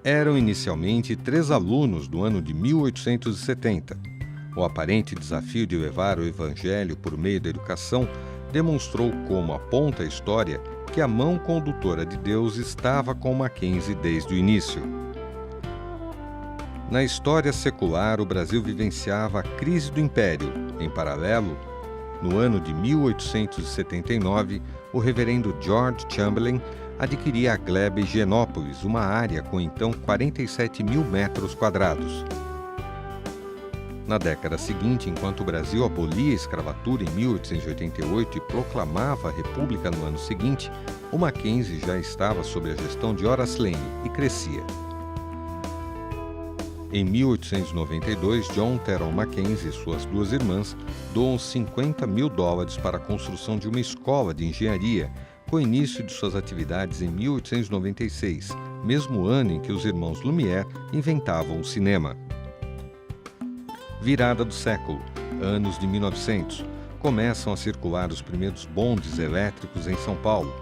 Eram inicialmente 3 alunos do ano de 1870. O aparente desafio de levar o Evangelho por meio da educação demonstrou como aponta a história que a mão condutora de Deus estava com Mackenzie desde o início. Na história secular, o Brasil vivenciava a crise do Império. Em paralelo, no ano de 1879, o reverendo George Chamberlain adquiria a gleba Higienópolis, uma área com então 47 mil metros quadrados. Na década seguinte, enquanto o Brasil abolia a escravatura em 1888 e proclamava a República no ano seguinte, o Mackenzie já estava sob a gestão de Horace Lane e crescia. Em 1892, John Terrell Mackenzie e suas 2 irmãs doam $50 mil para a construção de uma escola de engenharia, com o início de suas atividades em 1896, mesmo ano em que os irmãos Lumière inventavam o cinema. Virada do século, anos de 1900, começam a circular os primeiros bondes elétricos em São Paulo.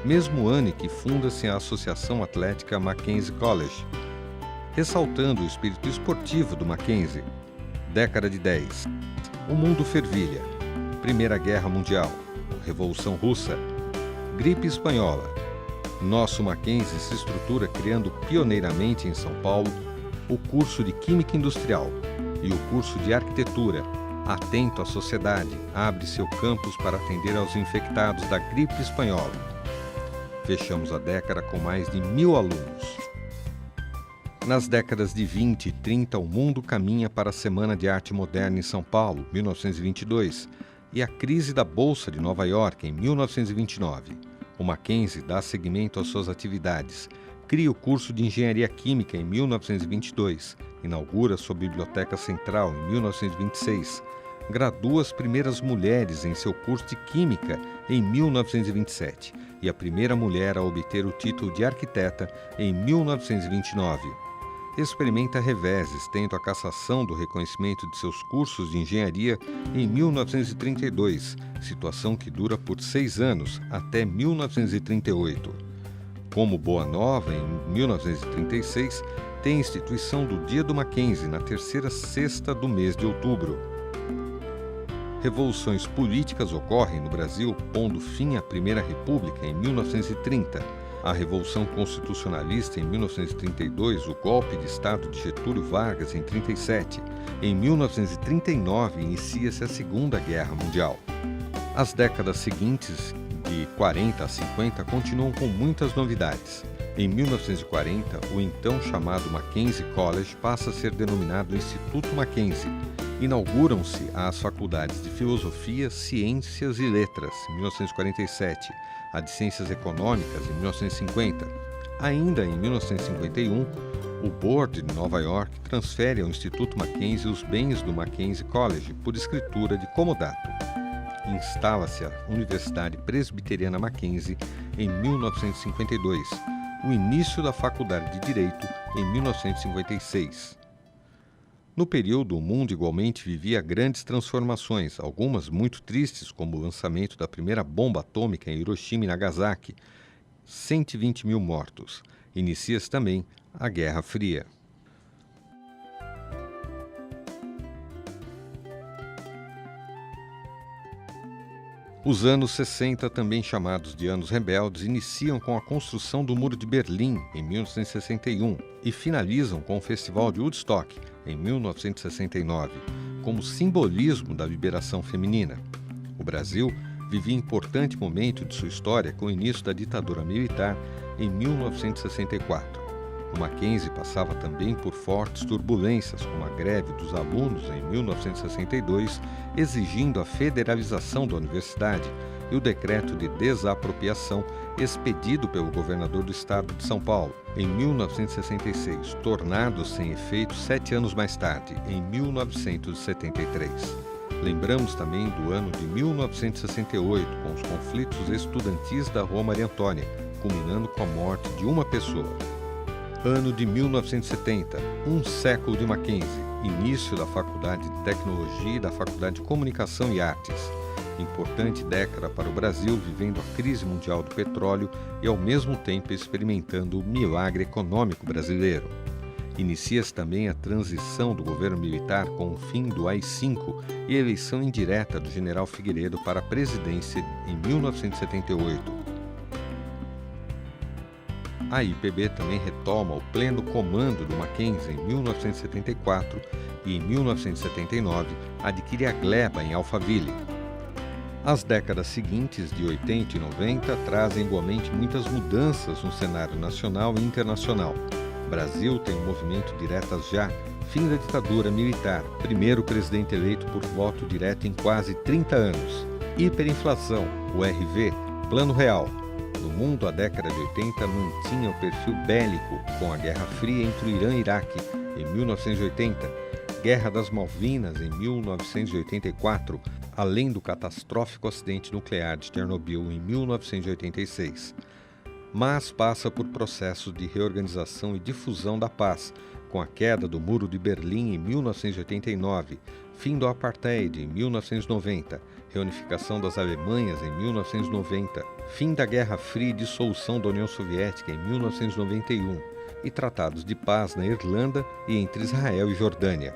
Mesmo ano em que funda-se a Associação Atlética Mackenzie College, ressaltando o espírito esportivo do Mackenzie. Década de 10. O mundo fervilha. Primeira Guerra Mundial. Revolução Russa. Gripe espanhola. Nosso Mackenzie se estrutura criando pioneiramente em São Paulo o curso de Química Industrial e o curso de Arquitetura. Atento à sociedade, abre seu campus para atender aos infectados da gripe espanhola. Fechamos a década com mais de 1.000 alunos. Nas décadas de 20 e 30, o mundo caminha para a Semana de Arte Moderna em São Paulo, 1922, e a crise da Bolsa de Nova York, em 1929. O Mackenzie dá seguimento às suas atividades, cria o curso de Engenharia Química em 1922, inaugura sua Biblioteca Central em 1926, gradua as primeiras mulheres em seu curso de Química em 1927 e a primeira mulher a obter o título de arquiteta em 1929. Experimenta reveses, tendo a cassação do reconhecimento de seus cursos de engenharia em 1932, situação que dura por 6 anos, até 1938. Como boa nova, em 1936, tem a instituição do Dia do Mackenzie, na terceira sexta do mês de outubro. Revoluções políticas ocorrem no Brasil, pondo fim à Primeira República em 1930. A Revolução Constitucionalista em 1932, o golpe de Estado de Getúlio Vargas em 1937. Em 1939, inicia-se a Segunda Guerra Mundial. As décadas seguintes, de 40 a 50, continuam com muitas novidades. Em 1940, o então chamado Mackenzie College passa a ser denominado Instituto Mackenzie. Inauguram-se as faculdades de Filosofia, Ciências e Letras, em 1947, a de Ciências Econômicas, em 1950. Ainda em 1951, o Board de Nova York transfere ao Instituto Mackenzie os bens do Mackenzie College por escritura de comodato. Instala-se a Universidade Presbiteriana Mackenzie em 1952, o início da Faculdade de Direito em 1956. No período, o mundo igualmente vivia grandes transformações, algumas muito tristes, como o lançamento da primeira bomba atômica em Hiroshima e Nagasaki, 120 mil mortos. Inicia-se também a Guerra Fria. Os anos 60, também chamados de anos rebeldes, iniciam com a construção do Muro de Berlim, em 1961, e finalizam com o Festival de Woodstock, em 1969, como simbolismo da liberação feminina. O Brasil vivia importante momento de sua história com o início da ditadura militar em 1964. O Mackenzie passava também por fortes turbulências, como a greve dos alunos em 1962, exigindo a federalização da universidade, e o decreto de desapropriação expedido pelo governador do estado de São Paulo em 1966, tornado sem efeito 7 anos mais tarde, em 1973. Lembramos também do ano de 1968, com os conflitos estudantis da Rua Maria Antônia, culminando com a morte de uma pessoa. Ano de 1970, um século de Mackenzie, início da Faculdade de Tecnologia e da Faculdade de Comunicação e Artes. importante década para o Brasil, vivendo a crise mundial do petróleo e, ao mesmo tempo, experimentando o milagre econômico brasileiro. Inicia-se também a transição do governo militar com o fim do AI-5 e a eleição indireta do general Figueiredo para a presidência em 1978. A IPB também retoma o pleno comando do Mackenzie em 1974 e, em 1979, adquire a gleba em Alphaville. As décadas seguintes, de 80 e 90, trazem igualmente muitas mudanças no cenário nacional e internacional. O Brasil tem um movimento Diretas Já, fim da ditadura militar, primeiro presidente eleito por voto direto em quase 30 anos. Hiperinflação, o RV, Plano Real. No mundo, a década de 80 mantinha o perfil bélico, com a Guerra Fria entre o Irã e Iraque, em 1980, Guerra das Malvinas, em 1984, além do catastrófico acidente nuclear de Chernobyl, em 1986. Mas passa por processos de reorganização e difusão da paz, com a queda do Muro de Berlim em 1989, fim do Apartheid em 1990, reunificação das Alemanhas em 1990, fim da Guerra Fria e dissolução da União Soviética em 1991 e tratados de paz na Irlanda e entre Israel e Jordânia.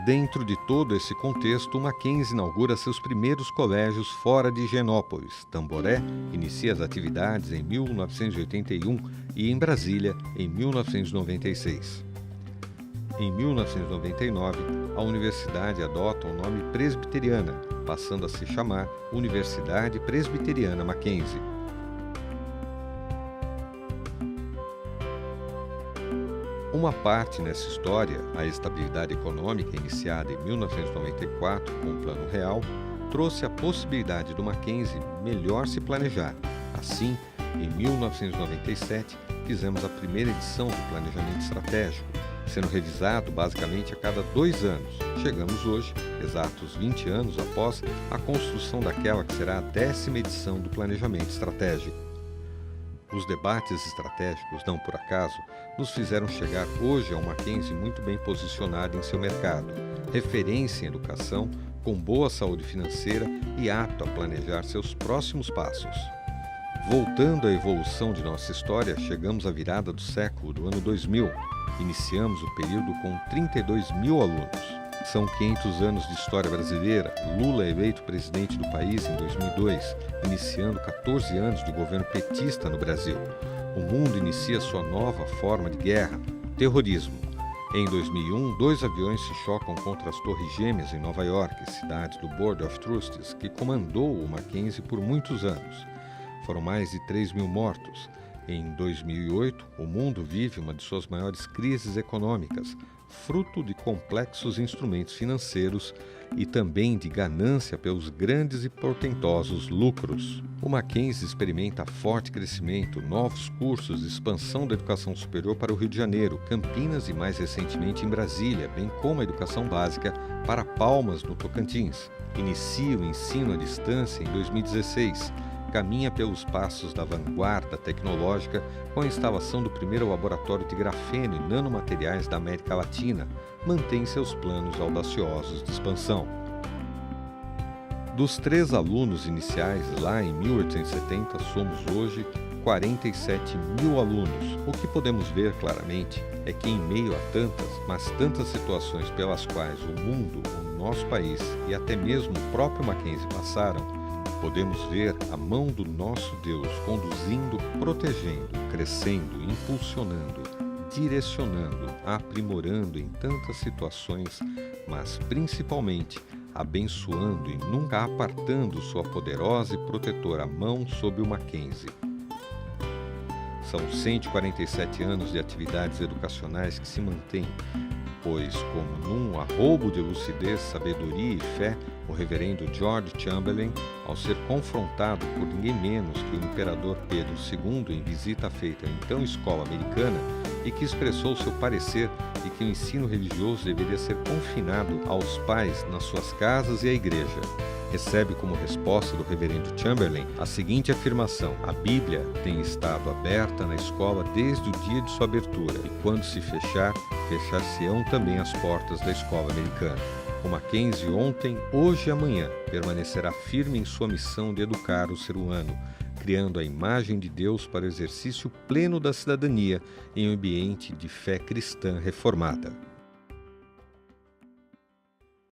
Dentro de todo esse contexto, o Mackenzie inaugura seus primeiros colégios fora de Higienópolis. Tamboré inicia as atividades em 1981 e em Brasília em 1996. Em 1999, a universidade adota o nome Presbiteriana, passando a se chamar Universidade Presbiteriana Mackenzie. Uma parte nessa história, a estabilidade econômica iniciada em 1994 com o Plano Real, trouxe a possibilidade do Mackenzie melhor se planejar. Assim, em 1997, fizemos a primeira edição do Planejamento Estratégico, sendo revisado basicamente a cada 2 anos. Chegamos hoje, exatos 20 anos após a construção daquela que será a 10ª edição do Planejamento Estratégico. Os debates estratégicos, não por acaso, nos fizeram chegar hoje a um Mackenzie muito bem posicionado em seu mercado, referência em educação, com boa saúde financeira e apto a planejar seus próximos passos. Voltando à evolução de nossa história, chegamos à virada do século, do ano 2000. Iniciamos o período com 32 mil alunos. São 500 anos de história brasileira. Lula é eleito presidente do país em 2002, iniciando 14 anos de governo petista no Brasil. O mundo inicia sua nova forma de guerra, o terrorismo. Em 2001, 2 aviões se chocam contra as Torres Gêmeas em Nova York, cidade do Board of Trustees, que comandou o Mackenzie por muitos anos. Foram mais de 3 mil mortos. Em 2008, o mundo vive uma de suas maiores crises econômicas, fruto de complexos instrumentos financeiros e também de ganância pelos grandes e portentosos lucros. O Mackenzie experimenta forte crescimento, novos cursos e expansão da educação superior para o Rio de Janeiro, Campinas e mais recentemente em Brasília, bem como a educação básica para Palmas, no Tocantins. Inicia o ensino à distância em 2016. Caminha pelos passos da vanguarda tecnológica com a instalação do primeiro laboratório de grafeno e nanomateriais da América Latina, mantém seus planos audaciosos de expansão. Dos 3 alunos iniciais lá em 1870, somos hoje 47 mil alunos. O que podemos ver claramente é que em meio a tantas situações pelas quais o mundo, o nosso país e até mesmo o próprio Mackenzie passaram, podemos ver a mão do nosso Deus conduzindo, protegendo, crescendo, impulsionando, direcionando, aprimorando em tantas situações, mas principalmente abençoando e nunca apartando sua poderosa e protetora mão sobre o Mackenzie. São 147 anos de atividades educacionais que se mantêm, pois, como num arrobo de lucidez, sabedoria e fé, o reverendo George Chamberlain, ao ser confrontado por ninguém menos que o imperador Pedro II em visita feita à então escola americana, e que expressou seu parecer de que o ensino religioso deveria ser confinado aos pais nas suas casas e à igreja, recebe como resposta do reverendo Chamberlain a seguinte afirmação: a Bíblia tem estado aberta na escola desde o dia de sua abertura, e quando se fechar, fechar-se-ão também as portas da escola americana. O Mackenzie ontem, hoje e amanhã permanecerá firme em sua missão de educar o ser humano, criando a imagem de Deus para o exercício pleno da cidadania em um ambiente de fé cristã reformada.